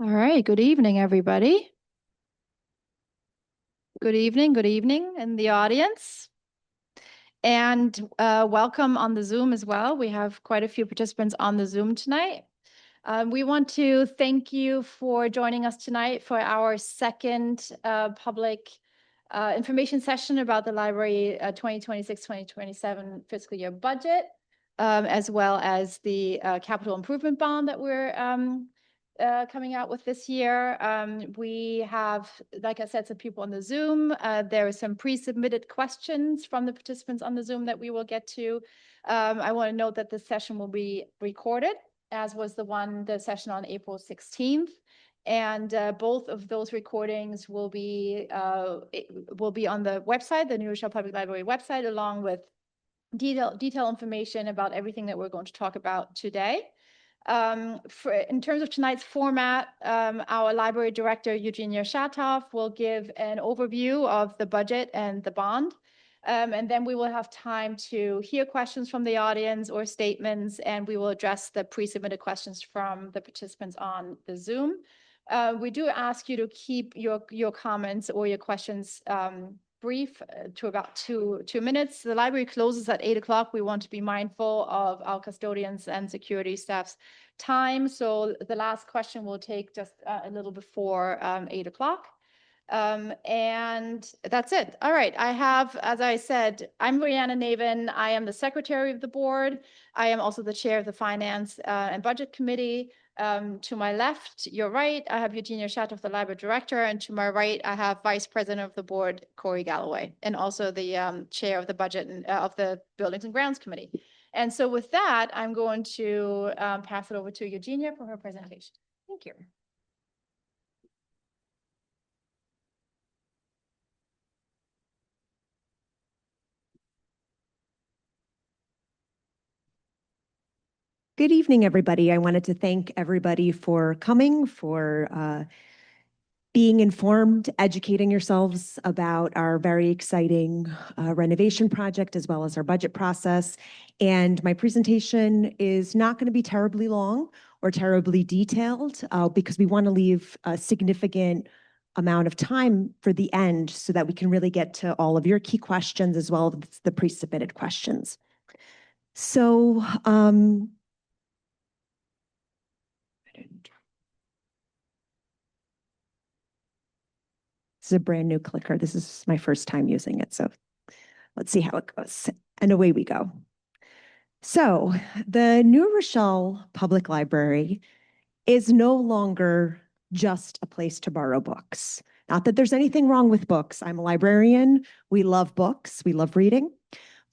All right, good evening, everybody. Good evening in the audience. And welcome on the Zoom as well. We have quite a few participants on the Zoom tonight. We want to thank you for joining us tonight for our second public information session about the library 2026-2027 fiscal year budget, as well as the capital improvement bond that we're coming out with this year. We have, like I said, some people on the Zoom. There are some pre-submitted questions from the participants on the Zoom that we will get to. I want to note that this session will be recorded, as was the session on April 16th. And both of those recordings will be on the website, the New Rochelle Public Library website, along with detailed information about everything that we're going to talk about today. In terms of tonight's format, our library director, Eugenia Shatov, will give an overview of the budget and the bond. And then we will have time to hear questions from the audience or statements, and we will address the pre-submitted questions from the participants on the Zoom. We do ask you to keep your comments or your questions brief to about two minutes. The library closes at 8 o'clock. We want to be mindful of our custodians and security staff's time. So the last question will take just a little before 8 o'clock. And that's it. All right. I have, as I said, I'm Brianna Navin. I am the secretary of the board. I am also the chair of the finance and budget committee. To my left, your right, I have Eugenia Shatov, the library director, and to my right, I have vice president of the board, Corey Galloway, and also the chair of the budget and of the buildings and grounds committee. And so with that, I'm going to pass it over to Eugenia for her presentation. Thank you. Good evening, everybody. I wanted to thank everybody for coming, for being informed, educating yourselves about our very exciting renovation project, as well as our budget process. And my presentation is not going to be terribly long or terribly detailed because we want to leave a significant amount of time for the end so that we can really get to all of your key questions as well as the pre-submitted questions. So, this is a brand new clicker. This is my first time using it. So let's see how it goes. And away we go. So the New Rochelle Public Library is no longer just a place to borrow books. Not that there's anything wrong with books. I'm a librarian. We love books. We love reading.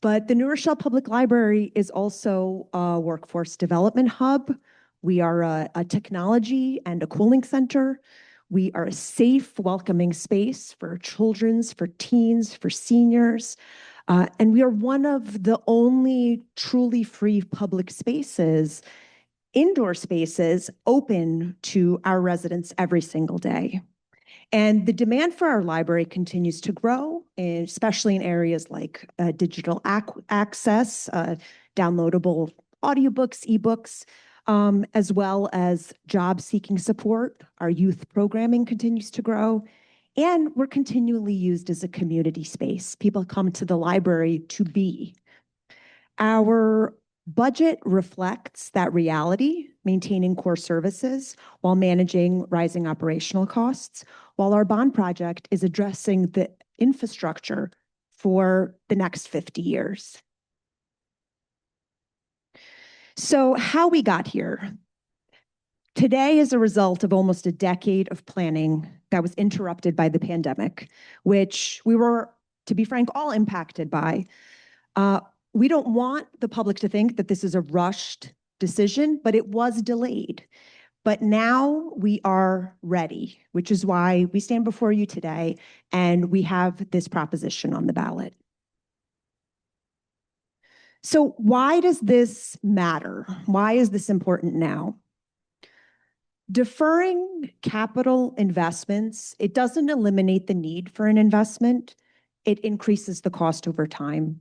But the New Rochelle Public Library is also a workforce development hub. We are a technology and a cooling center. We are a safe, welcoming space for children's, for teens, for seniors. And we are one of the only truly free public spaces, indoor spaces, open to our residents every single day. And the demand for our library continues to grow, especially in areas like digital access, downloadable audiobooks, ebooks, as well as job-seeking support. Our youth programming continues to grow, and we're continually used as a community space. People come to the library to be. Our budget reflects that reality, maintaining core services while managing rising operational costs, while our bond project is addressing the infrastructure for the next 50 years. So how we got here. Today is a result of almost a decade of planning that was interrupted by the pandemic, which we were, to be frank, all impacted by. We don't want the public to think that this is a rushed decision, but it was delayed. But now we are ready, which is why we stand before you today and we have this proposition on the ballot. So why does this matter? Why is this important now? Deferring capital investments, it doesn't eliminate the need for an investment. It increases the cost over time.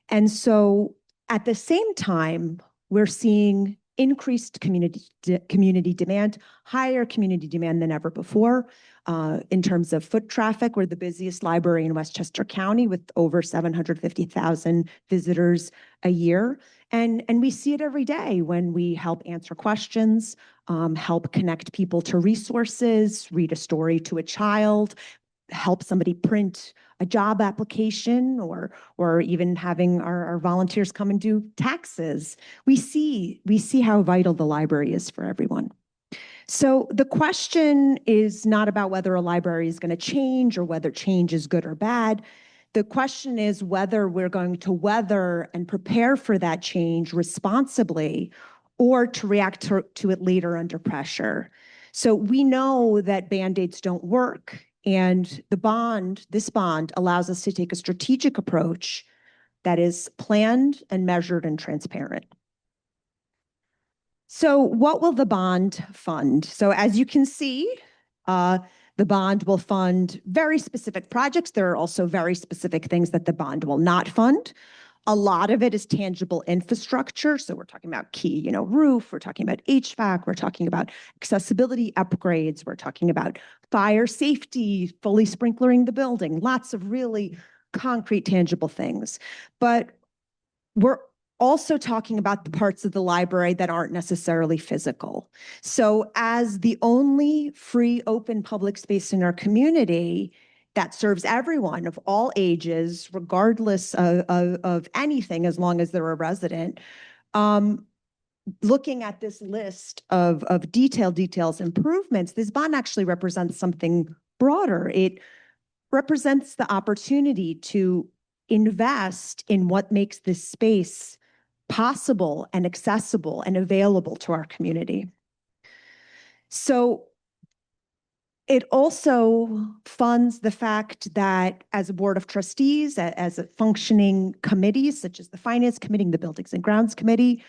And so at the same time, we're seeing increased community demand, higher community demand than ever before. In terms of foot traffic, we're the busiest library in Westchester County with over 750,000 visitors a year. And we see it every day when we help answer questions, help connect people to resources, read a story to a child, help somebody print a job application, or even having our volunteers come and do taxes. We see how vital the library is for everyone. So the question is not about whether a library is going to change or whether change is good or bad. The question is whether we're going to weather and prepare for that change responsibly or to react to it later under pressure. So we know that Band-Aids don't work, and this bond allows us to take a strategic approach that is planned and measured and transparent. So what will the bond fund? So as you can see, the bond will fund very specific projects. There are also very specific things that the bond will not fund. A lot of it is tangible infrastructure. So we're talking about key, roof, we're talking about HVAC, we're talking about accessibility upgrades, we're talking about fire safety, fully sprinklering the building, lots of really concrete, tangible things. But we're also talking about the parts of the library that aren't necessarily physical. So as the only free, open public space in our community that serves everyone of all ages, regardless of anything, as long as they're a resident, looking at this list of details, improvements, this bond actually represents something broader. It represents the opportunity to invest in what makes this space possible and accessible and available to our community. So it also funds the fact that as a board of trustees, as a functioning committees, such as the finance committee, the buildings and grounds committee,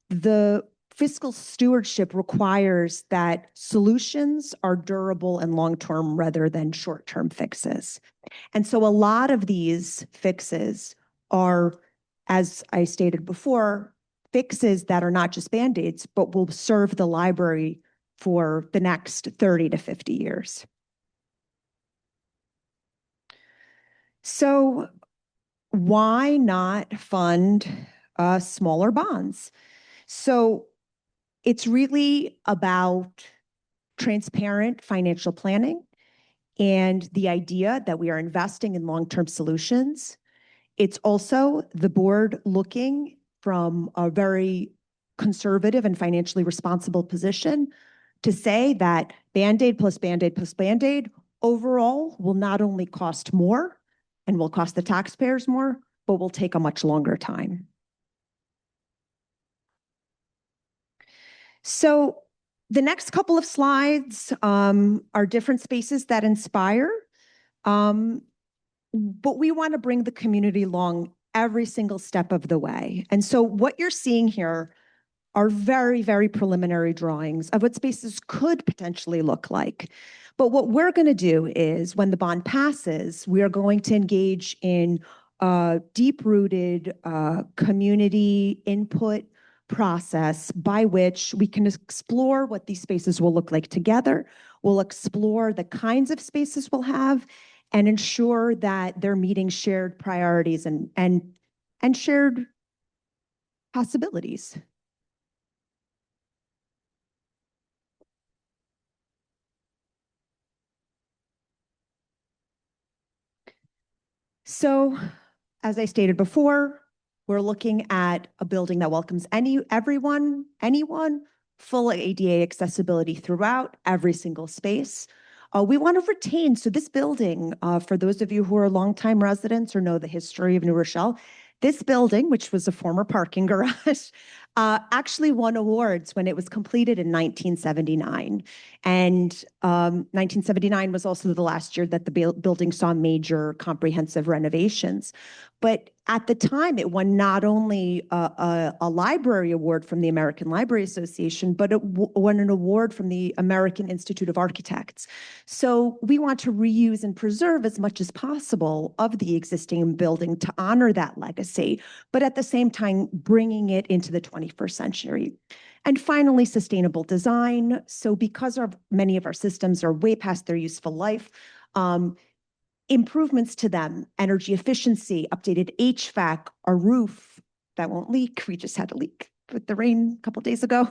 the fiscal stewardship requires that solutions are durable and long-term rather than short-term fixes. And so a lot of these fixes are, as I stated before, fixes that are not just Band-Aids, but will serve the library for the next 30 to 50 years. So why not fund smaller bonds? So it's really about transparent financial planning and the idea that we are investing in long-term solutions. It's also the board looking from a very conservative and financially responsible position to say that Band-Aid plus Band-Aid plus Band-Aid overall will not only cost more and will cost the taxpayers more, but will take a much longer time. So the next couple of slides are different spaces that inspire, but we want to bring the community along every single step of the way. And so what you're seeing here are very, very preliminary drawings of what spaces could potentially look like. But what we're going to do is when the bond passes, we are going to engage in a deep-rooted community input process by which we can explore what these spaces will look like together. We'll explore the kinds of spaces we'll have and ensure that they're meeting shared priorities and shared possibilities. So, as I stated before, we're looking at a building that welcomes anyone, full ADA accessibility throughout every single space. We want to retain, so this building, for those of you who are longtime residents or know the history of New Rochelle, this building, which was a former parking garage, actually won awards when it was completed in 1979. And 1979 was also the last year that the building saw major comprehensive renovations. But at the time, it won not only a library award from the American Library Association, but it won an award from the American Institute of Architects. So we want to reuse and preserve as much as possible of the existing building to honor that legacy, but at the same time, bringing it into the 21st century. And finally, sustainable design. So because many of our systems are way past their useful life, improvements to them, energy efficiency, updated HVAC, our roof that won't leak. We just had a leak with the rain a couple of days ago.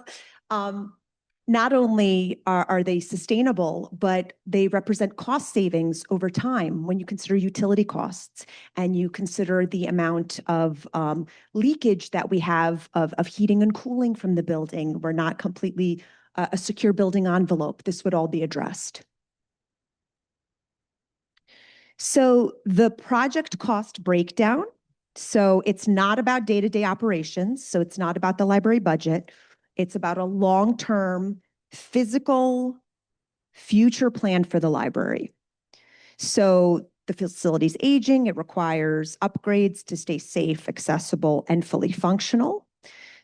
Not only are they sustainable, but they represent cost savings over time when you consider utility costs and you consider the amount of leakage that we have of heating and cooling from the building. We're not completely a secure building envelope. This would all be addressed. So the project cost breakdown. So it's not about day-to-day operations. So it's not about the library budget. It's about a long-term physical future plan for the library. So the facility's aging, it requires upgrades to stay safe, accessible, and fully functional.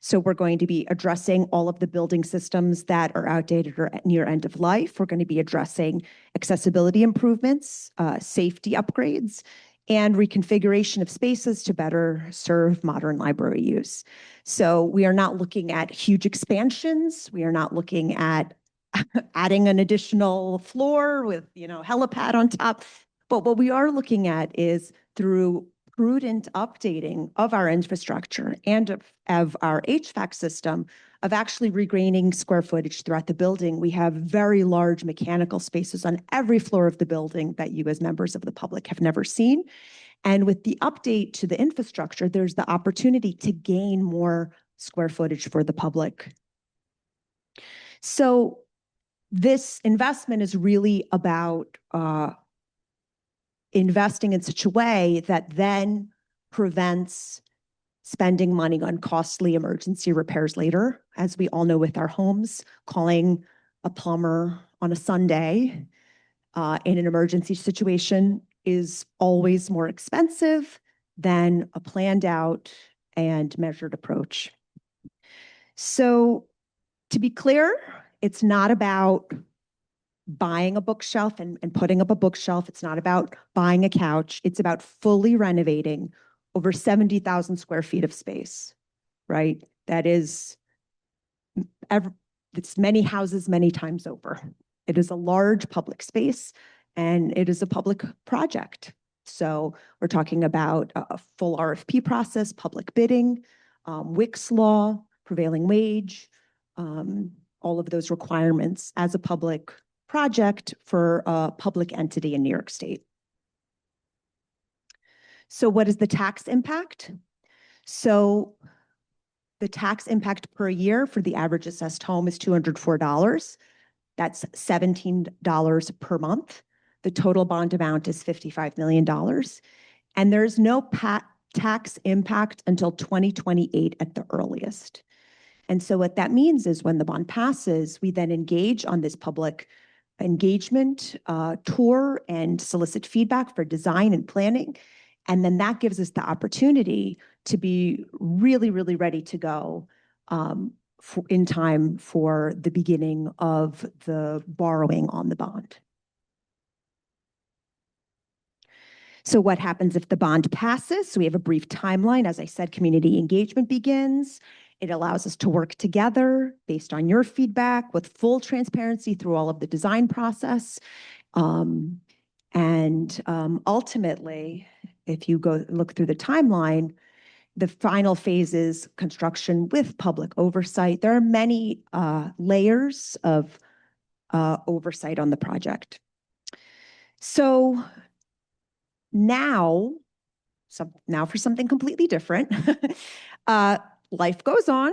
So we're going to be addressing all of the building systems that are outdated or near end of life. We're going to be addressing accessibility improvements, safety upgrades, and reconfiguration of spaces to better serve modern library use. So we are not looking at huge expansions. We are not looking at adding an additional floor with, helipad on top. But what we are looking at is through prudent updating of our infrastructure and of our HVAC system, of actually regaining square footage throughout the building. We have very large mechanical spaces on every floor of the building that you as members of the public have never seen. And with the update to the infrastructure, there's the opportunity to gain more square footage for the public. So this investment is really about investing in such a way that then prevents spending money on costly emergency repairs later. As we all know with our homes, calling a plumber on a Sunday in an emergency situation is always more expensive than a planned out and measured approach. So to be clear, it's not about buying a bookshelf and putting up a bookshelf. It's not about buying a couch. It's about fully renovating over 70,000 square feet of space, right? That is, it's many houses many times over. It is a large public space and it is a public project. So we're talking about a full RFP process, public bidding, WICS law, prevailing wage, all of those requirements as a public project for a public entity in New York State. So what is the tax impact? So the tax impact per year for the average assessed home is $204. That's $17 per month. The total bond amount is $55 million. And there's no tax impact until 2028 at the earliest. And so what that means is when the bond passes, we then engage on this public engagement tour and solicit feedback for design and planning. And then that gives us the opportunity to be really, really ready to go in time for the beginning of the borrowing on the bond. So what happens if the bond passes? So we have a brief timeline. As I said, community engagement begins. It allows us to work together based on your feedback with full transparency through all of the design process. Ultimately, if you go look through the timeline, the final phase is construction with public oversight. There are many layers of oversight on the project. So now for something completely different. Life goes on,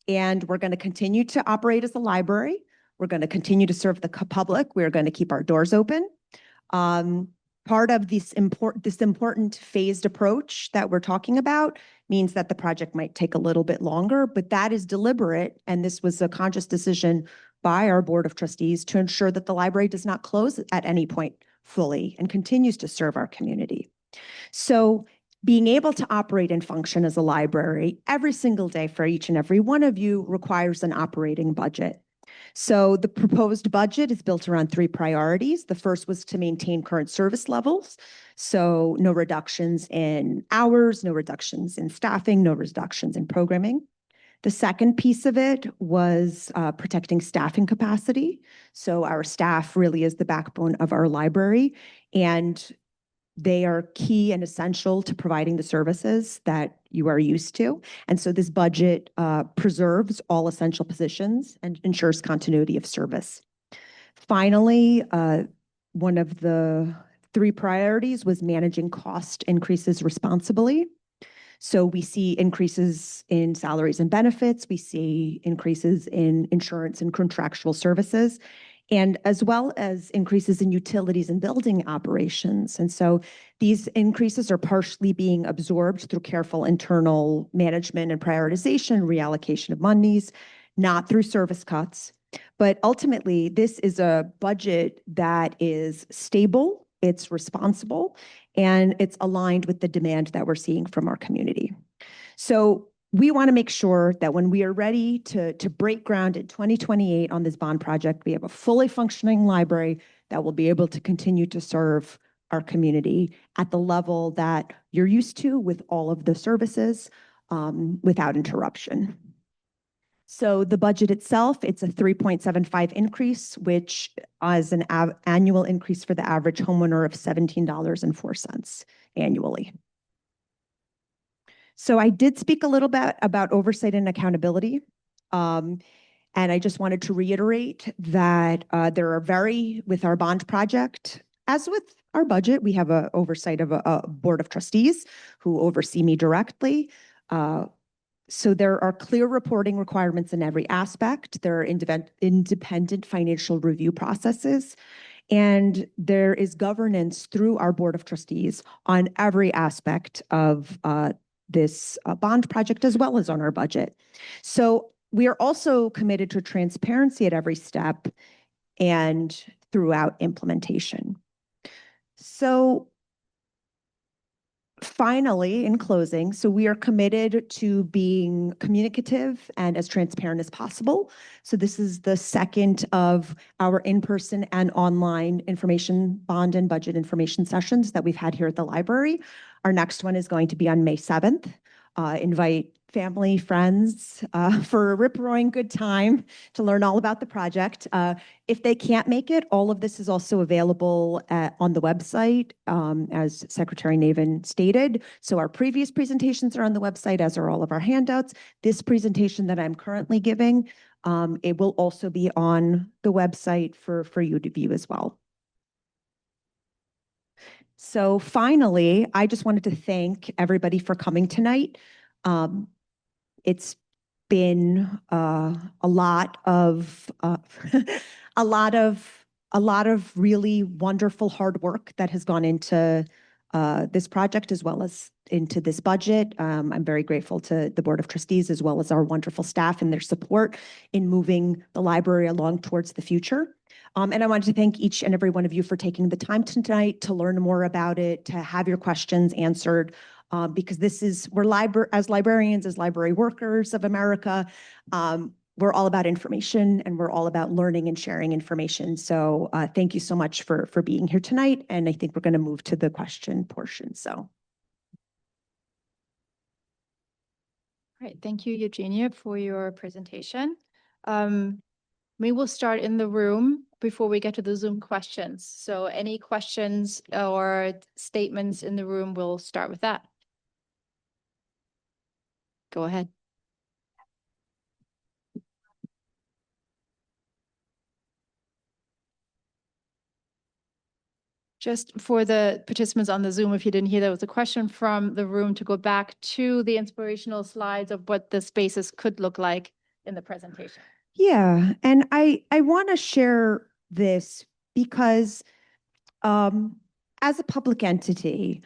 and we're going to continue to operate as a library. We're going to continue to serve the public. We're going to keep our doors open. Part of this important phased approach that we're talking about means that the project might take a little bit longer, but that is deliberate, and this was a conscious decision by our Board of Trustees to ensure that the library does not close at any point fully and continues to serve our community. So being able to operate and function as a library every single day for each and every one of you requires an operating budget. So the proposed budget is built around 3 priorities. The first was to maintain current service levels. So no reductions in hours, no reductions in staffing, no reductions in programming. The second piece of it was protecting staffing capacity. So our staff really is the backbone of our library, and they are key and essential to providing the services that you are used to. And so this budget preserves all essential positions and ensures continuity of service. Finally, one of the three priorities was managing cost increases responsibly. So we see increases in salaries and benefits, we see increases in insurance and contractual services, and as well as increases in utilities and building operations. And so these increases are partially being absorbed through careful internal management and prioritization, reallocation of monies, not through service cuts. But ultimately, this is a budget that is stable, it's responsible, and it's aligned with the demand that we're seeing from our community. So we want to make sure that when we are ready to break ground in 2028 on this bond project, we have a fully functioning library that will be able to continue to serve our community at the level that you're used to with all of the services without interruption. So the budget itself, it's a 3.75 increase, which is an annual increase for the average homeowner of $17.04 annually. So I did speak a little bit about oversight and accountability. And I just wanted to reiterate that with our bond project, as with our budget, we have an oversight of a board of trustees who oversee me directly. So there are clear reporting requirements in every aspect. There are independent financial review processes, and there is governance through our board of trustees on every aspect of this bond project as well as on our budget. So we are also committed to transparency at every step and throughout implementation. So finally, in closing, so we are committed to being communicative and as transparent as possible. So this is the second of our in-person and online information bond and budget information sessions that we've had here at the library. Our next one is going to be on May 7th. Invite family, friends for a rip-roaring good time to learn all about the project. If they can't make it, all of this is also available on the website, as Secretary Navin stated. So our previous presentations are on the website, as are all of our handouts. This presentation that I'm currently giving, it will also be on the website for you to view as well. So finally, I just wanted to thank everybody for coming tonight. It's been a lot of a lot of really wonderful hard work that has gone into this project as well as into this budget. I'm very grateful to the Board of Trustees as well as our wonderful staff and their support in moving the library along towards the future. And I wanted to thank each and every one of you for taking the time tonight to learn more about it, to have your questions answered. Because as librarians, as library workers of America, we're all about information and we're all about learning and sharing information. So thank you so much for being here tonight. And I think we're going to move to the question portion. So. Great. Thank you, Eugenia, for your presentation. We will start in the room before we get to the Zoom questions. So any questions or statements in the room, we'll start with that. Go ahead. Just for the participants on the Zoom, if you didn't hear, there was a question from the room to go back to the inspirational slides of what the spaces could look like in the presentation. Yeah, and I want to share this because as a public entity,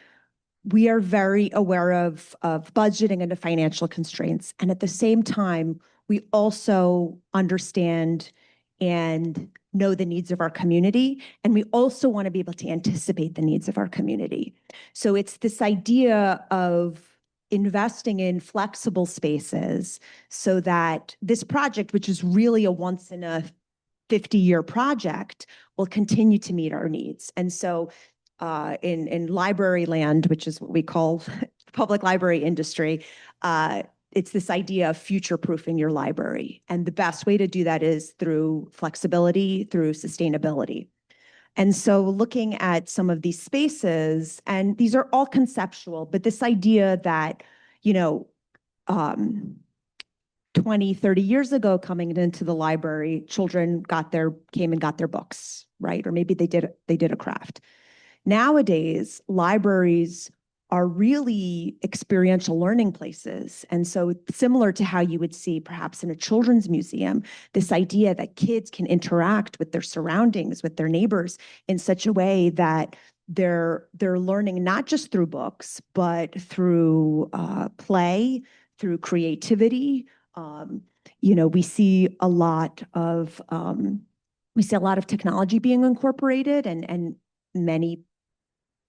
we are very aware of budgeting and the financial constraints. And at the same time, we also understand and know the needs of our community. And we also want to be able to anticipate the needs of our community. So it's this idea of investing in flexible spaces so that this project, which is really a once in a 50-year project, will continue to meet our needs. And so in library land, which is what we call public library industry, it's this idea of future-proofing your library. And the best way to do that is through flexibility, through sustainability. And so looking at some of these spaces, and these are all conceptual, but this idea that, you know, um, 20, 30 years ago, coming into the library, children came and got their books, right? Or maybe they did a craft. Nowadays, libraries are really experiential learning places. And so similar to how you would see perhaps in a children's museum, this idea that kids can interact with their surroundings, with their neighbors in such a way that they're learning not just through books, but through play, through creativity. Um, we see a lot of technology being incorporated, and many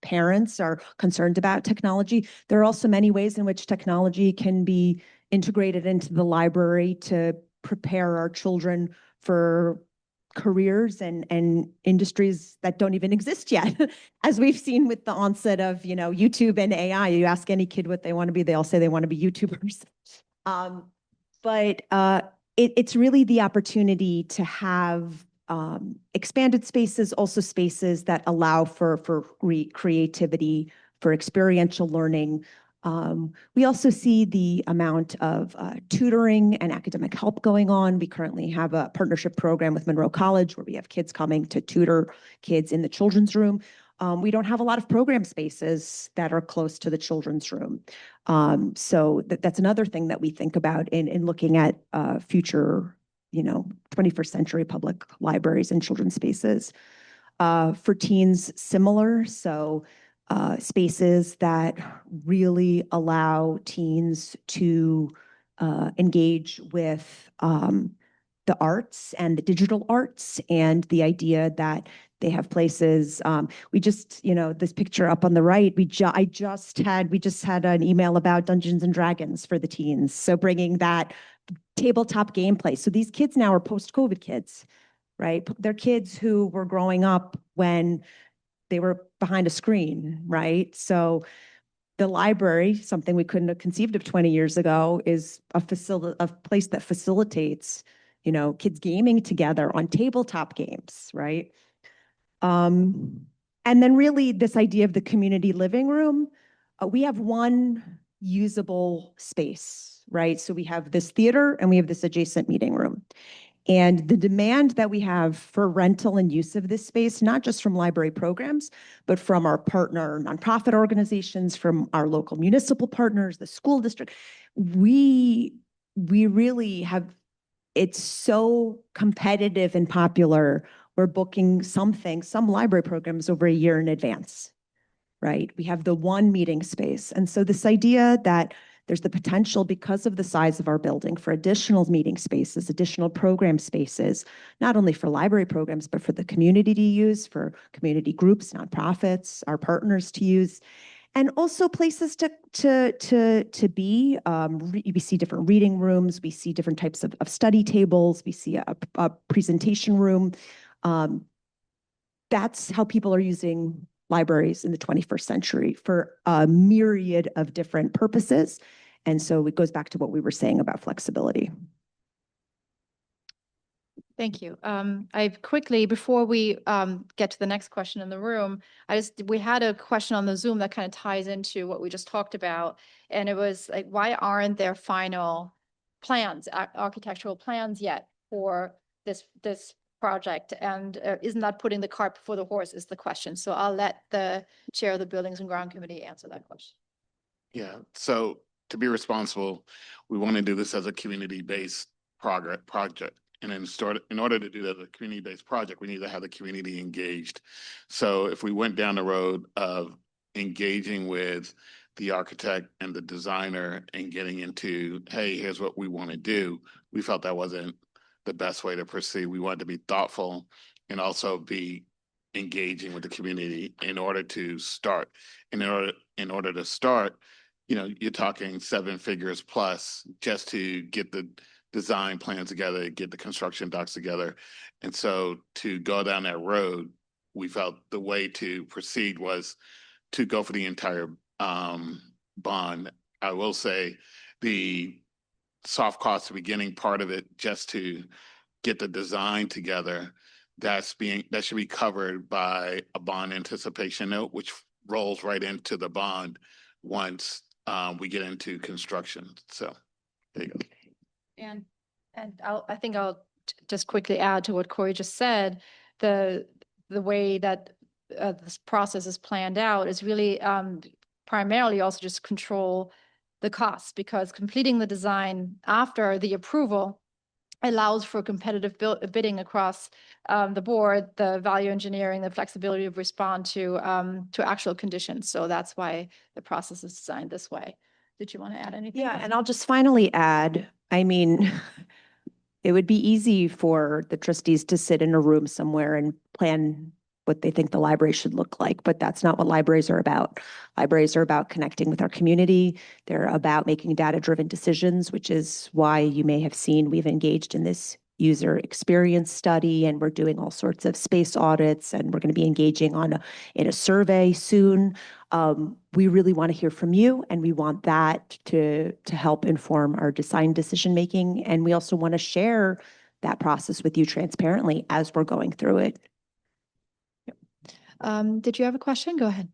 parents are concerned about technology. There are also many ways in which technology can be integrated into the library to prepare our children for careers and industries that don't even exist yet. As we've seen with the onset of, YouTube and AI, you ask any kid what they want to be, they all say they want to be YouTubers. Um, but it's really the opportunity to have expanded spaces, also spaces that allow for creativity, for experiential learning. We also see the amount of tutoring and academic help going on. We currently have a partnership program with Monroe College where we have kids coming to tutor kids in the children's room. We don't have a lot of program spaces that are close to the children's room. So that's another thing that we think about in looking at future, 21st century public libraries and children's spaces. For teens, similar. So spaces that really allow teens to engage with the arts and the digital arts, and the idea that they have places. We just, this picture up on the right, we just had an email about Dungeons and Dragons for the teens. So bringing that tabletop gameplay. So these kids now are post-COVID kids, right? They're kids who were growing up when they were behind a screen, right? So the library, something we couldn't have conceived of 20 years ago, is a place that facilitates, kids gaming together on tabletop games, right? And then really this idea of the community living room. We have one usable space, right? So we have this theater and we have this adjacent meeting room. And the demand that we have for rental and use of this space, not just from library programs, but from our partner nonprofit organizations, from our local municipal partners, the school district, we really have, it's so competitive and popular. We're booking some library programs over a year in advance, right? We have the one meeting space. And so this idea that there's the potential, because of the size of our building, for additional meeting spaces, additional program spaces, not only for library programs, but for the community to use, for community groups, nonprofits, our partners to use, and also places to be. We see different reading rooms, we see different types of study tables, we see a presentation room. That's how people are using libraries in the 21st century, for a myriad of different purposes. And so it goes back to what we were saying about flexibility. Thank you. I quickly, before we get to the next question in the room, we had a question on the Zoom that kind of ties into what we just talked about. And it was like, why aren't there final plans, architectural plans yet for this project? And isn't that putting the cart before the horse is the question. So I'll let the chair of the Buildings and Ground Committee answer that question. Yeah, so to be responsible, we want to do this as a community-based project. And in order to do that as a community-based project, we need to have the community engaged. So if we went down the road of engaging with the architect and the designer and getting into, hey, here's what we want to do, we felt that wasn't the best way to proceed. We wanted to be thoughtful and also be engaging with the community in order to start. In order to start, you're talking 7 figures plus just to get the design plans together, get the construction docs together. And so to go down that road, we felt the way to proceed was to go for the entire bond. I will say the soft cost, the beginning part of it, just to get the design together, that should be covered by a bond anticipation note, which rolls right into the bond once we get into construction. So there you go. And I think I'll just quickly add to what Corey just said. The way that this process is planned out is really primarily also just control the costs, because completing the design after the approval allows for competitive bidding across the board, the value engineering, the flexibility to respond to actual conditions. So that's why the process is designed this way. Did you want to add anything? Yeah, and I'll just finally add, I mean, it would be easy for the trustees to sit in a room somewhere and plan what they think the library should look like, but that's not what libraries are about. Libraries are about connecting with our community. They're about making data-driven decisions, which is why you may have seen we've engaged in this user experience study, and we're doing all sorts of space audits, and we're going to be engaging in a survey soon. We really want to hear from you, and we want that to help inform our design decision making. And we also want to share that process with you transparently as we're going through it. Did you have a question? Go ahead.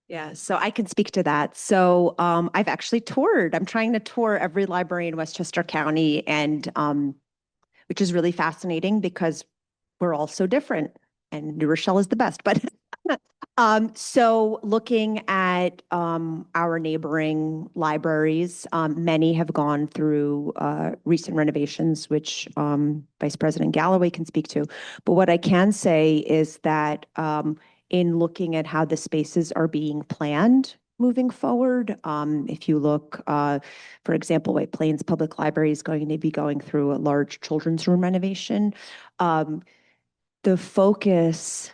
Yeah, so I can speak to that. So I've actually toured. I'm trying to tour every library in Westchester County, and which is really fascinating because we're all so different, and New Rochelle is the best. But so looking at our neighboring libraries, many have gone through recent renovations, which Vice President Galloway can speak to. But what I can say is that in looking at how the spaces are being planned moving forward, if you look, for example, White Plains Public Library is going to be going through a large children's room renovation. The focus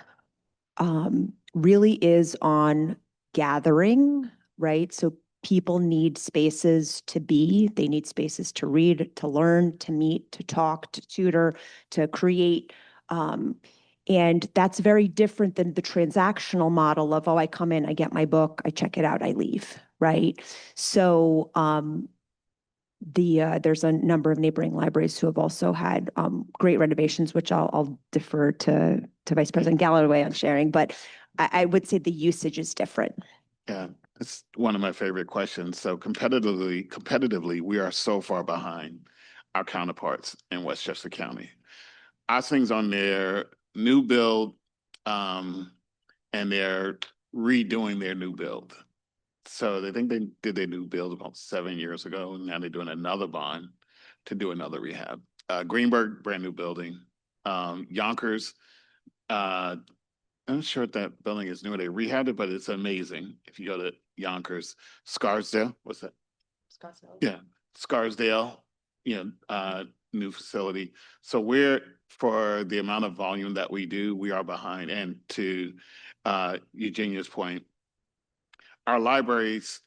really is on gathering, right? So people need spaces to be, they need spaces to read, to learn, to meet, to talk, to tutor, to create. And that's very different than the transactional model of, oh, I come in, I get my book, I check it out, I leave, right? So there's a number of neighboring libraries who have also had great renovations, which I'll defer to Vice President Galloway on sharing, but I would say the usage is different. Yeah, it's one of my favorite questions. So competitively, we are so far behind our counterparts in Westchester County. Our things on their new build, and they're redoing their new build. So they think they did their new build about 7 years ago. And now they're doing another bond to do another rehab. Greenberg, brand new building. Yonkers, I'm not sure if that building is new. They rehabbed it, but it's amazing. If you go to Yonkers, Scarsdale, what's that? Scottsdale. Yeah, Scarsdale, new facility. So we're, for the amount of volume that we do, we are behind. And to Eugenia's point, our libraries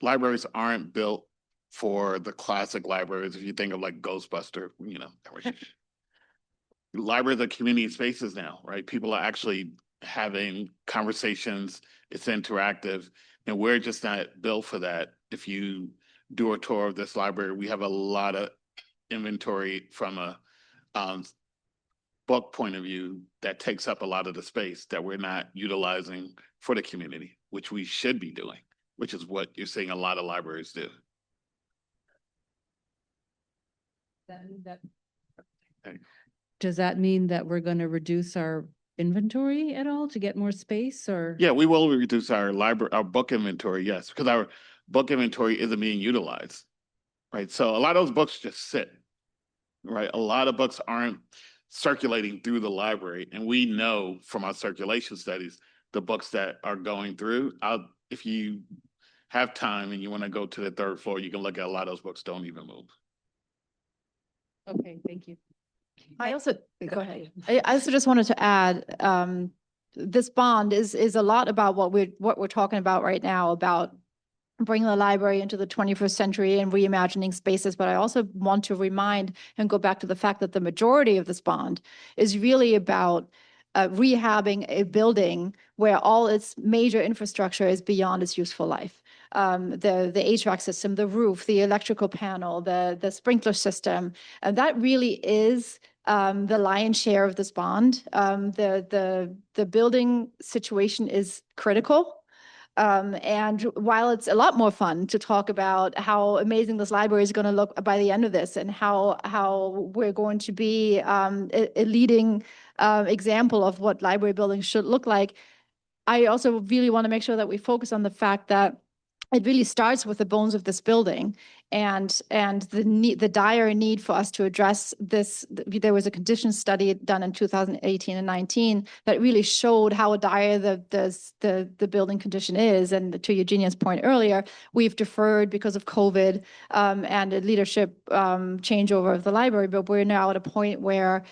aren't built for the classic libraries. If you think of like Ghostbuster, libraries are community spaces now, right? People are actually having conversations. It's interactive, and we're just not built for that. If you do a tour of this library, we have a lot of inventory from a book point of view that takes up a lot of the space that we're not utilizing for the community, which we should be doing, which is what you're seeing a lot of libraries do. Does that mean that we're going to reduce our inventory at all to get more space, or? Yeah, we will reduce our book inventory, yes, because our book inventory isn't being utilized, right? So a lot of those books just sit, right? A lot of books aren't circulating through the library, and we know from our circulation studies, the books that are going through, if you have time and you want to go to the third floor, you can look at a lot of those books don't even move. Okay, thank you. I also, go ahead. I also just wanted to add, this bond is a lot about what we're talking about right now, about bringing the library into the 21st century and reimagining spaces. But I also want to remind and go back to the fact that the majority of this bond is really about rehabbing a building where all its major infrastructure is beyond its useful life. The HVAC system, the roof, the electrical panel, the sprinkler system, and that really is the lion's share of this bond. The building situation is critical. And while it's a lot more fun to talk about how amazing this library is going to look by the end of this, and how we're going to be a leading example of what library buildings should look like, I also really want to make sure that we focus on the fact that it really starts with the bones of this building, and the dire need for us to address this. There was a condition study done in 2018 and 19 that really showed how dire the building condition is. And to Eugenia's point earlier, we've deferred because of COVID and a leadership changeover of the library, but we're now at a point where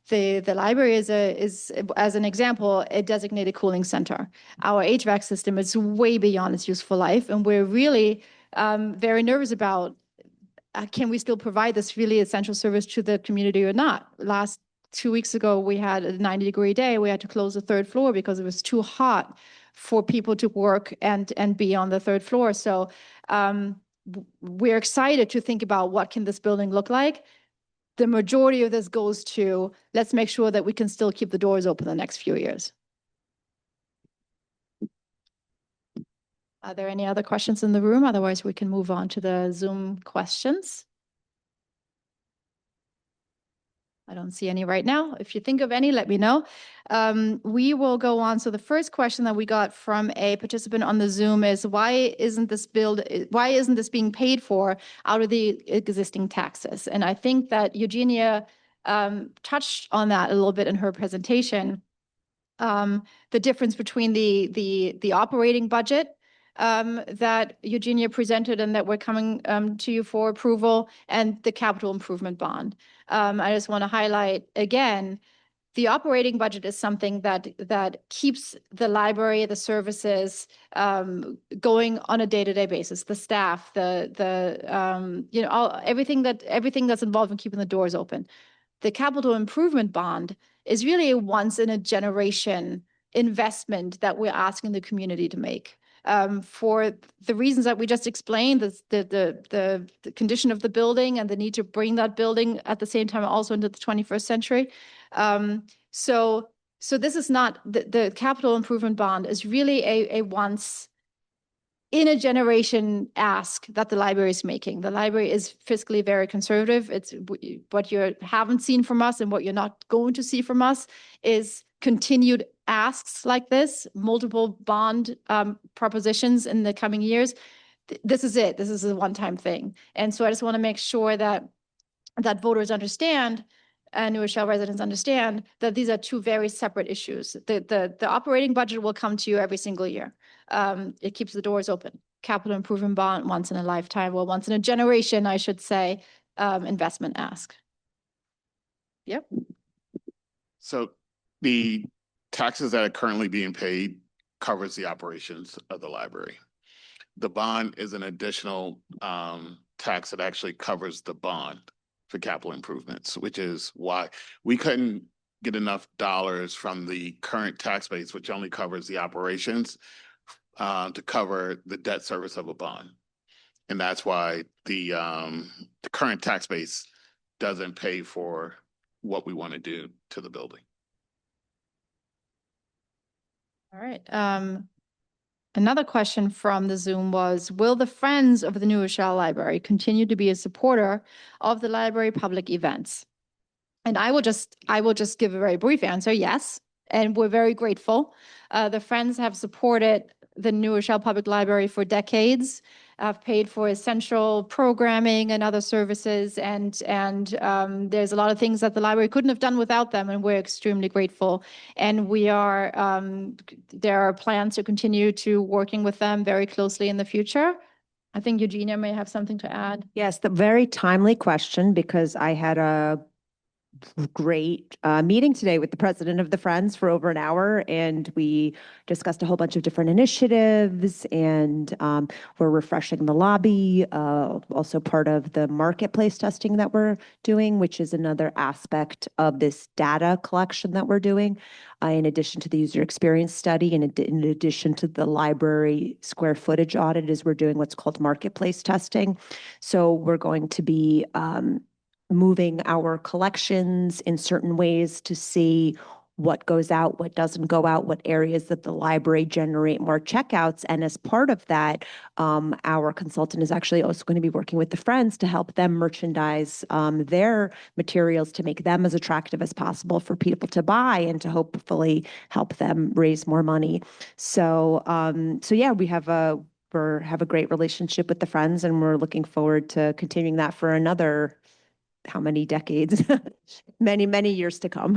the library is, as an example, a designated cooling center. Our HVAC system is way beyond its useful life, and we're really very nervous about can we still provide this really essential service to the community or not. Last 2 weeks ago, we had a 90-degree day. We had to close the third floor because it was too hot for people to work and be on the third floor. So we're excited to think about what can this building look like. The majority of this goes to, let's make sure that we can still keep the doors open the next few years. Are there any other questions in the room? Otherwise, we can move on to the Zoom questions. I don't see any right now. If you think of any, let me know. We will go on. So the first question that we got from a participant on the Zoom is, why isn't this being paid for out of the existing taxes? And I think that Eugenia touched on that a little bit in her presentation. The difference between the operating budget that Eugenia presented and that we're coming to you for approval, and the capital improvement bond. I just want to highlight again, the operating budget is something that keeps the library, the services going on a day-to-day basis. The staff, everything that's involved in keeping the doors open. The capital improvement bond is really a once in a generation investment that we're asking the community to make. For the reasons that we just explained, the condition of the building and the need to bring that building at the same time also into the 21st century. So this is not, the capital improvement bond is really a once in a generation ask that the library is making. The library is fiscally very conservative. It's what you haven't seen from us and what you're not going to see from us is continued asks like this, multiple bond propositions in the coming years. This is it. This is a one-time thing. And so I just want to make sure that voters understand and New Rochelle residents understand that these are two very separate issues. The operating budget will come to you every single year. It keeps the doors open. Capital improvement bond, once in a lifetime, well, once in a generation, I should say, investment ask. Yep. So the taxes that are currently being paid covers the operations of the library. The bond is an additional tax that actually covers the bond for capital improvements, which is why we couldn't get enough dollars from the current tax base, which only covers the operations, to cover the debt service of a bond. And that's why the current tax base doesn't pay for what we want to do to the building. All right. Another question from the Zoom was, will the Friends of the New Rochelle Library continue to be a supporter of the library public events? And I will just give a very brief answer, yes. And we're very grateful. The Friends have supported the New Rochelle Public Library for decades. Have paid for essential programming and other services, and there's a lot of things that the library couldn't have done without them, and we're extremely grateful. And we are there are plans to continue to working with them very closely in the future. I think Eugenia may have something to add. Yes, the very timely question, because I had a great meeting today with the president of the Friends for over an hour, and we discussed a whole bunch of different initiatives, and we're refreshing the lobby, also part of the marketplace testing that we're doing, which is another aspect of this data collection that we're doing, in addition to the user experience study, and in addition to the library square footage audit, is we're doing what's called marketplace testing. So we're going to be moving our collections in certain ways to see what goes out, what doesn't go out, what areas that the library generate more checkouts. And as part of that, our consultant is actually also going to be working with the Friends to help them merchandise their materials to make them as attractive as possible for people to buy and to hopefully help them raise more money. So, so yeah, we have a great relationship with the Friends, and we're looking forward to continuing that for another how many decades? Many, many years to come.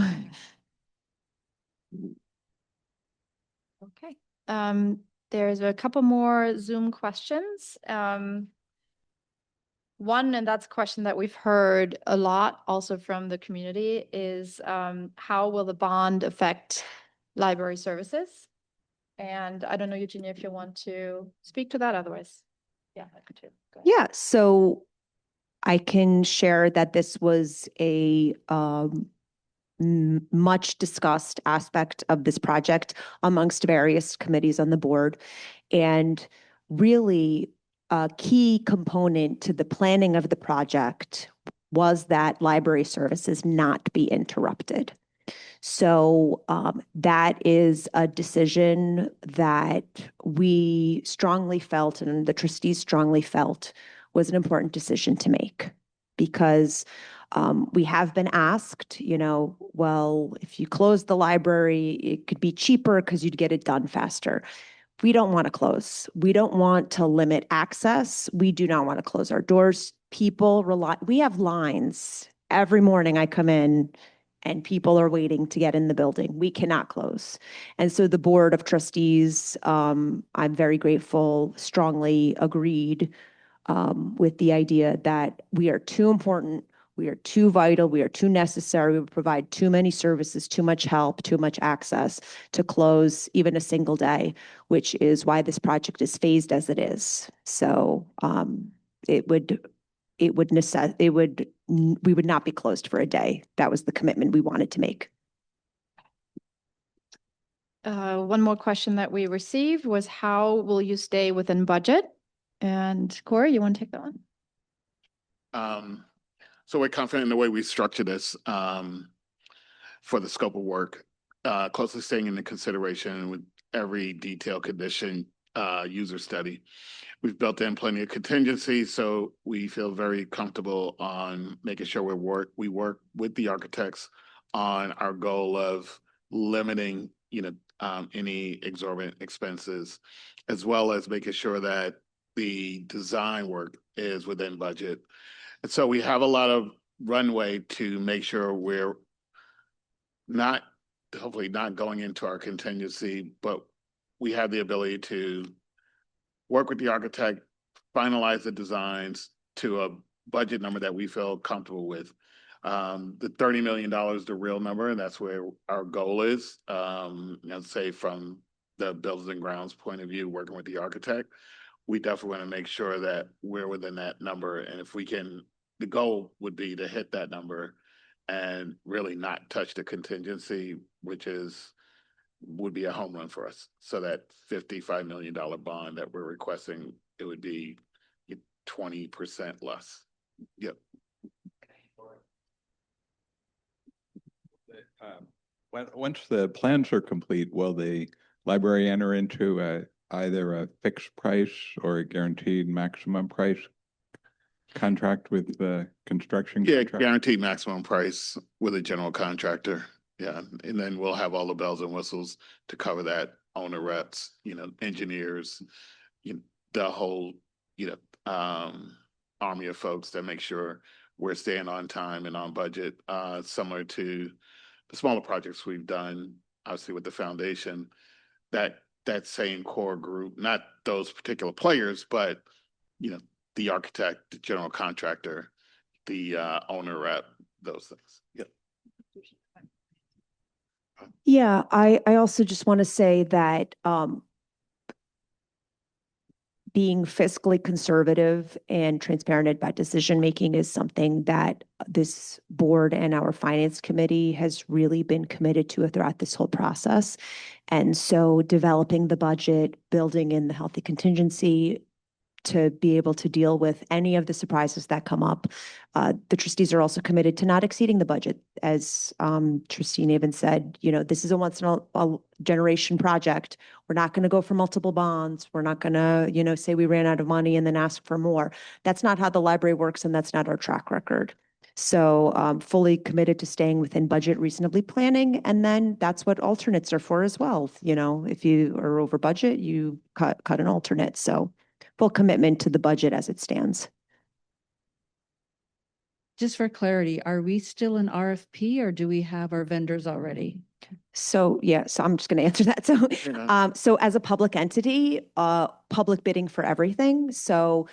Okay. There's a couple more Zoom questions. One, and that's a question that we've heard a lot also from the community, is how will the bond affect library services? And I don't know, Eugenia, if you want to speak to that, otherwise, yeah, I could too. Go ahead. Yeah, so I can share that this was a much discussed aspect of this project amongst various committees on the board. And really, a key component to the planning of the project was that library services not be interrupted. So that is a decision that we strongly felt, and the trustees strongly felt, was an important decision to make, because we have been asked, well, if you close the library, it could be cheaper because you'd get it done faster. We don't want to close. We don't want to limit access. We do not want to close our doors. We have lines. Every morning I come in and people are waiting to get in the building. We cannot close. And so the Board of Trustees, I'm very grateful, strongly agreed with the idea that we are too important, we are too vital, we are too necessary, we provide too many services, too much help, too much access to close even a single day, which is why this project is phased as it is. So we would not be closed for a day. That was the commitment we wanted to make. One more question that we received was, how will you stay within budget? And Corey, you want to take that one? So we're confident in the way we structure this for the scope of work, closely staying in the consideration with every detailed condition user study. We've built in plenty of contingency, so we feel very comfortable on making sure we work with the architects on our goal of limiting, any exorbitant expenses, as well as making sure that the design work is within budget. And so we have a lot of runway to make sure we're hopefully not going into our contingency, but we have the ability to work with the architect, finalize the designs to a budget number that we feel comfortable with. The $30 million is the real number, and that's where our goal is. I'd say from the buildings and grounds point of view, working with the architect, we definitely want to make sure that we're within that number. And if we can, the goal would be to hit that number and really not touch the contingency, which would be a home run for us. So that $55 million bond that we're requesting, it would be 20% less. Yep. Once the plans are complete, will the library enter into either a fixed price or a guaranteed maximum price contract with the construction contractor? Guaranteed maximum price with a general contractor. Yeah, and then we'll have all the bells and whistles to cover that: owner reps, engineers, the whole, army of folks that make sure we're staying on time and on budget. Similar to the smaller projects we've done, obviously with the foundation, that same core group, not those particular players, but the architect, the general contractor, the owner rep, those things. Yep. Yeah, I also just want to say that being fiscally conservative and transparent about decision making is something that this board and our finance committee has really been committed to throughout this whole process. And so developing the budget, building in the healthy contingency to be able to deal with any of the surprises that come up. The trustees are also committed to not exceeding the budget. As Trustee Navin said, this is a once in a generation project. We're not going to go for multiple bonds. We're not going to, say we ran out of money and then ask for more. That's not how the library works, and that's not our track record. So fully committed to staying within budget, reasonably planning, and then that's what alternates are for as well. If you are over budget, you cut an alternate. So full commitment to the budget as it stands. Just for clarity, are we still in RFP or do we have our vendors already? So I'm just going to answer that. So, so as a public entity, public bidding for everything. So,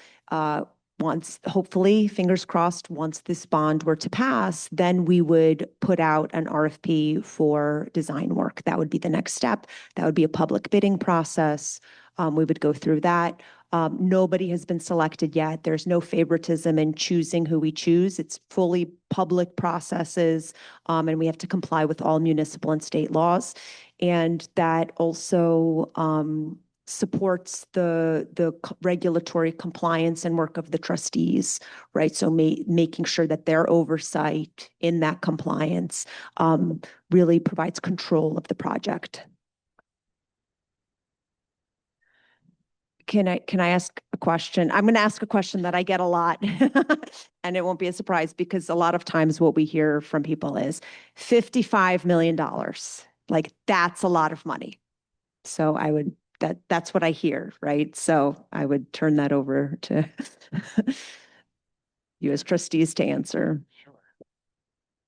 once, hopefully, fingers crossed, once this bond were to pass, then we would put out an RFP for design work. That would be the next step. That would be a public bidding process. We would go through that. Nobody has been selected yet. There's no favoritism in choosing who we choose. It's fully public processes, and we have to comply with all municipal and state laws. And that also supports the regulatory compliance and work of the trustees, right? So making sure that their oversight in that compliance really provides control of the project. Can I ask a question? I'm going to ask a question that I get a lot, and it won't be a surprise because a lot of times what we hear from people is $55 million. Like, that's a lot of money. So that's what I hear, right? So I would turn that over to you as trustees to answer. Sure.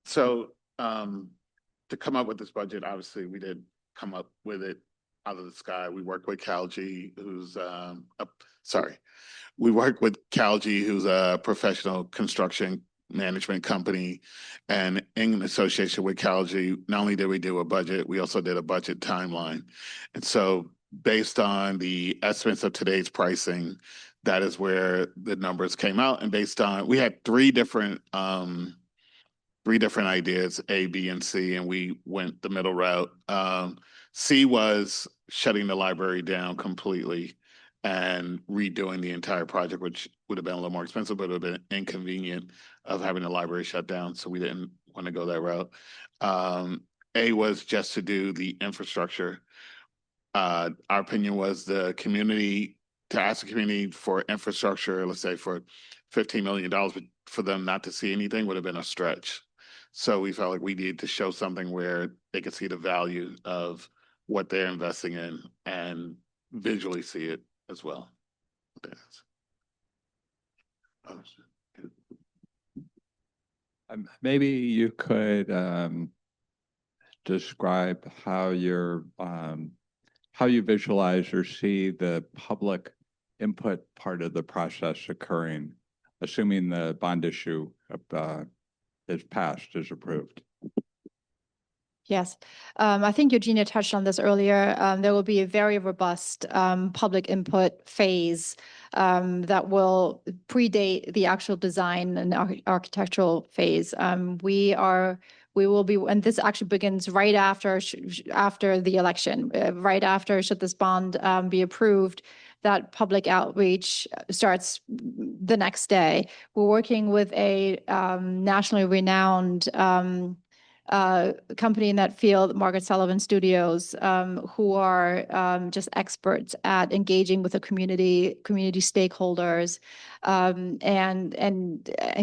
So to come up with this budget, obviously we did come up with it out of the sky. We worked with CalG, who's we worked with CalG, who's a professional construction management company, and in association with CalG, not only did we do a budget, we also did a budget timeline. And so based on the estimates of today's pricing, that is where the numbers came out. And based on, we had three different ideas, A, B, and C, and we went the middle route. C was shutting the library down completely and redoing the entire project, which would have been a little more expensive, but it would have been inconvenient of having the library shut down. So we didn't want to go that route. A was just to do the infrastructure. Our opinion was to ask the community for infrastructure, let's say for $15 million, but for them not to see anything would have been a stretch. So we felt like we needed to show something where they could see the value of what they're investing in and visually see it as well. Maybe you could describe how you visualize or see the public input part of the process occurring, assuming the bond issue is passed, is approved. Yes, I think Eugenia touched on this earlier. There will be a very robust public input phase that will predate the actual design and architectural phase. We will be, and this actually begins right after the election, right after, should this bond be approved, that public outreach starts the next day. We're working with a nationally renowned company in that field, Margaret Sullivan Studios, who are just experts at engaging with the community stakeholders, and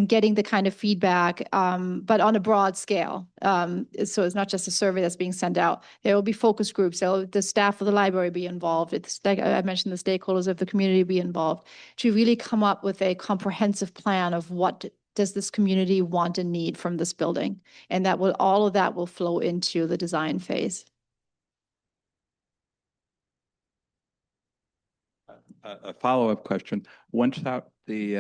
getting the kind of feedback, but on a broad scale. So it's not just a survey that's being sent out. There will be focus groups. So the staff of the library be involved. It's like I mentioned, the stakeholders of the community be involved to really come up with a comprehensive plan of what does this community want and need from this building? And all of that will flow into the design phase. A follow-up question. Once out the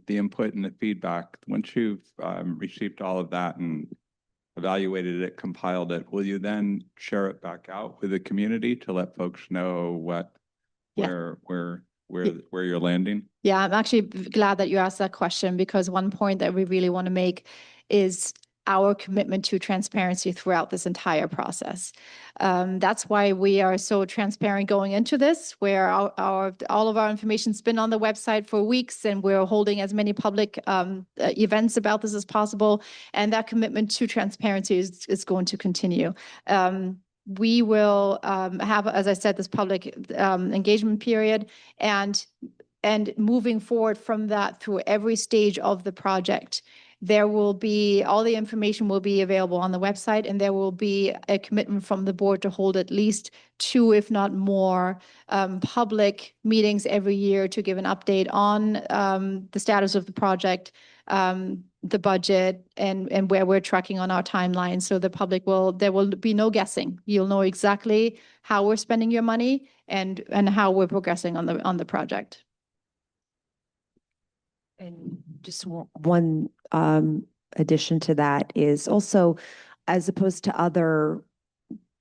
input and the feedback, once you've received all of that and evaluated it, compiled it, will you then share it back out with the community to let folks know Yeah. where you're landing? Yeah, I'm actually glad that you asked that question, because one point that we really want to make is our commitment to transparency throughout this entire process. That's why we are so transparent going into this, where all of our information's been on the website for weeks, and we're holding as many public events about this as possible. And that commitment to transparency is going to continue. We will have, as I said, this public engagement period, and moving forward from that through every stage of the project, there will be, all the information will be available on the website, and there will be a commitment from the board to hold at least 2, if not more, public meetings every year to give an update on the status of the project, the budget, and where we're tracking on our timeline. So the public there will be no guessing. You'll know exactly how we're spending your money and how we're progressing on the project. And just one addition to that is also, as opposed to other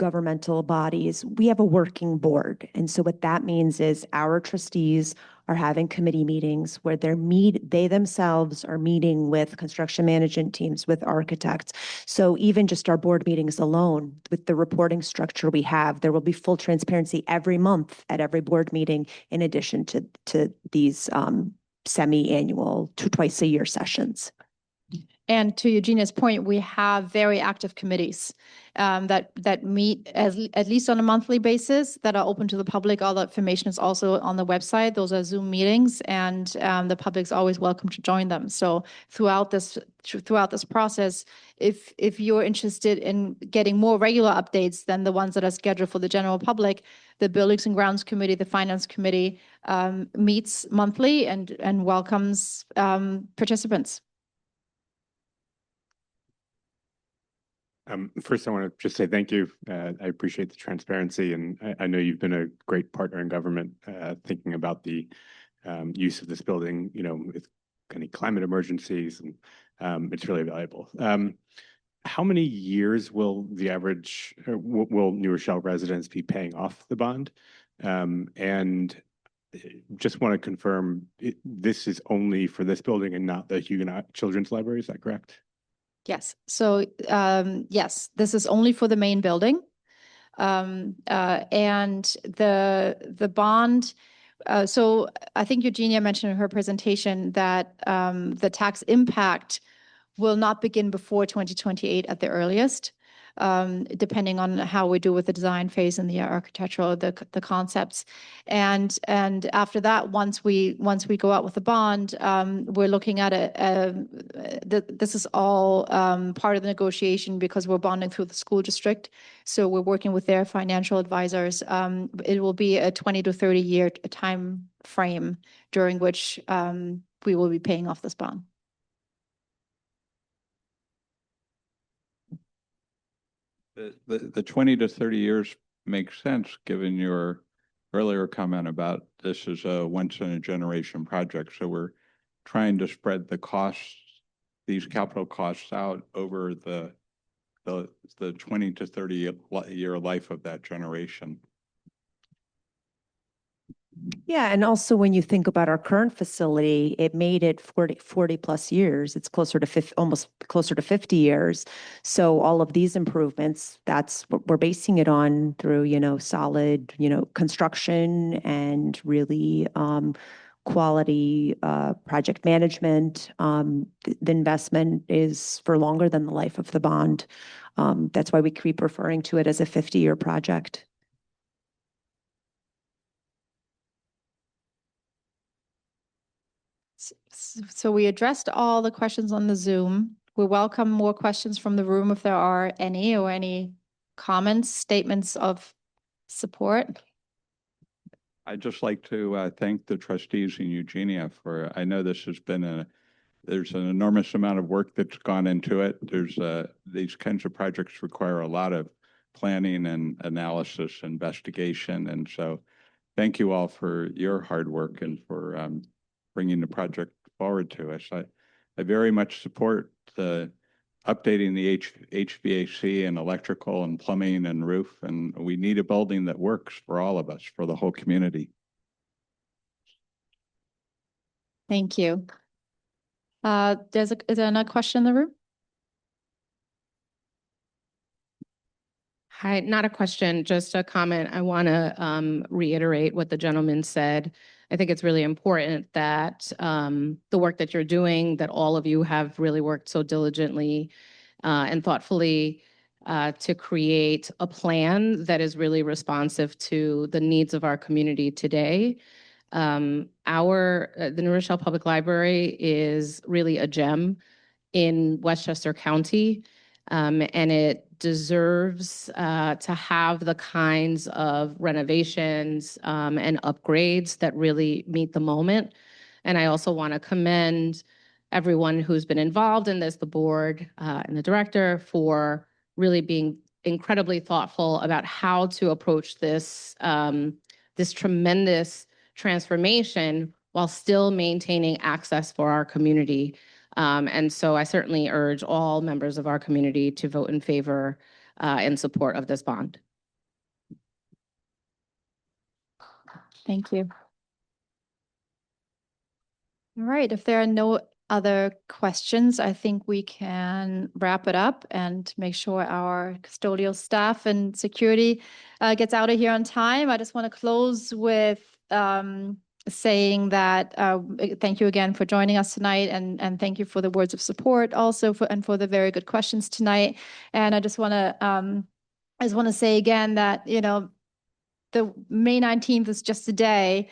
governmental bodies, we have a working board. And so what that means is our trustees are having committee meetings where they themselves are meeting with construction management teams, with architects. So even just our board meetings alone, with the reporting structure we have, there will be full transparency every month at every board meeting, in addition to these semi-annual, twice a year sessions. And to Eugenia's point, we have very active committees that meet at least on a monthly basis, that are open to the public. All the information is also on the website. Those are Zoom meetings, and the public's always welcome to join them. So throughout this process, if you're interested in getting more regular updates than the ones that are scheduled for the general public, the Buildings and Grounds Committee, the Finance Committee meets monthly and welcomes participants. First, I want to just say thank you. I appreciate the transparency, and I know you've been a great partner in government, thinking about the use of this building, with any climate emergencies, and it's really valuable. How many years will will New Rochelle residents be paying off the bond? And just want to confirm, this is only for this building and not the Huguenot Children's Library, is that correct? Yes. So, yes, this is only for the main building. And the bond, so I think Eugenia mentioned in her presentation that the tax impact will not begin before 2028 at the earliest, depending on how we do with the design phase and the architectural, the concepts. And after that, once we go out with the bond, we're looking at this is all part of the negotiation, because we're bonding through the school district. So we're working with their financial advisors. It will be a 20 to 30 year time frame during which we will be paying off this bond. The 20 to 30 years makes sense, given your earlier comment about this is a once in a generation project. So we're trying to spread the costs, these capital costs, out over the 20 to 30 year life of that generation. Yeah, and also when you think about our current facility, it made it 40 plus years. It's closer to 50, almost closer to 50 years. So all of these improvements, that's what we're basing it on, through, solid, construction, and really quality project management. The investment is for longer than the life of the bond. That's why we keep referring to it as a 50-year project. So we addressed all the questions on the Zoom. We welcome more questions from the room if there are any, or any comments, statements of support. I'd just like to thank the trustees and Eugenia for, I know this has been there's an enormous amount of work that's gone into it. There's these kinds of projects require a lot of planning and analysis, investigation. And so thank you all for your hard work and for bringing the project forward to us. I very much support the updating the HVAC and electrical and plumbing and roof. And we need a building that works for all of us, for the whole community. Thank you. Is there another question in the room? Hi, not a question, just a comment. I want to reiterate what the gentleman said. I think it's really important that the work that you're doing, that all of you have really worked so diligently and thoughtfully to create a plan that is really responsive to the needs of our community today. The New Rochelle Public Library is really a gem in Westchester County. And it deserves to have the kinds of renovations and upgrades that really meet the moment. And I also want to commend everyone who's been involved in this, the board and the director, for really being incredibly thoughtful about how to approach this, this tremendous transformation while still maintaining access for our community. And so I certainly urge all members of our community to vote in favor in support of this bond. Thank you. All right, if there are no other questions, I think we can wrap it up and make sure our custodial staff and security gets out of here on time. I just want to close with saying that thank you again for joining us tonight, and thank you for the words of support also for the very good questions tonight. And I just want to say again that, you know, the May 19th is just a day,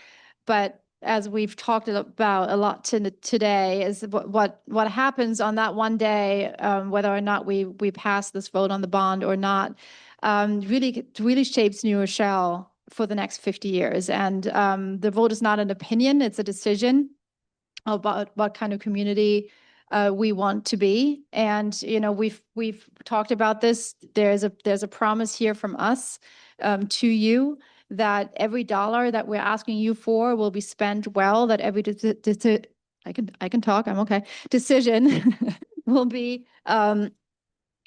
but as we've talked about a lot today, is what happens on that one day, whether or not we pass this vote on the bond or not, really shapes New Rochelle for the next 50 years. And the vote is not an opinion; it's a decision about what kind of community we want to be. And you know, we've talked about this. There's a promise here from us to you, that every dollar that we're asking you for will be spent well, that every I can talk, I'm okay, decision will be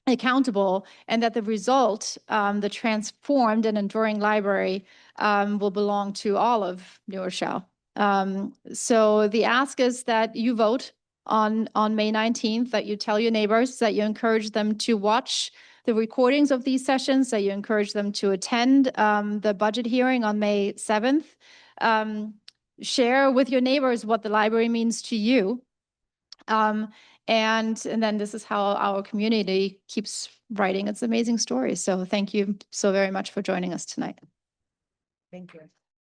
accountable, and that the result, the transformed and enduring library, will belong to all of New Rochelle. So the ask is that you vote on May 19th, that you tell your neighbors, that you encourage them to watch the recordings of these sessions, that you encourage them to attend the budget hearing on May 7th. Share with your neighbors what the library means to you. And then this is how our community keeps writing its amazing stories. So thank you so very much for joining us tonight. Thank you.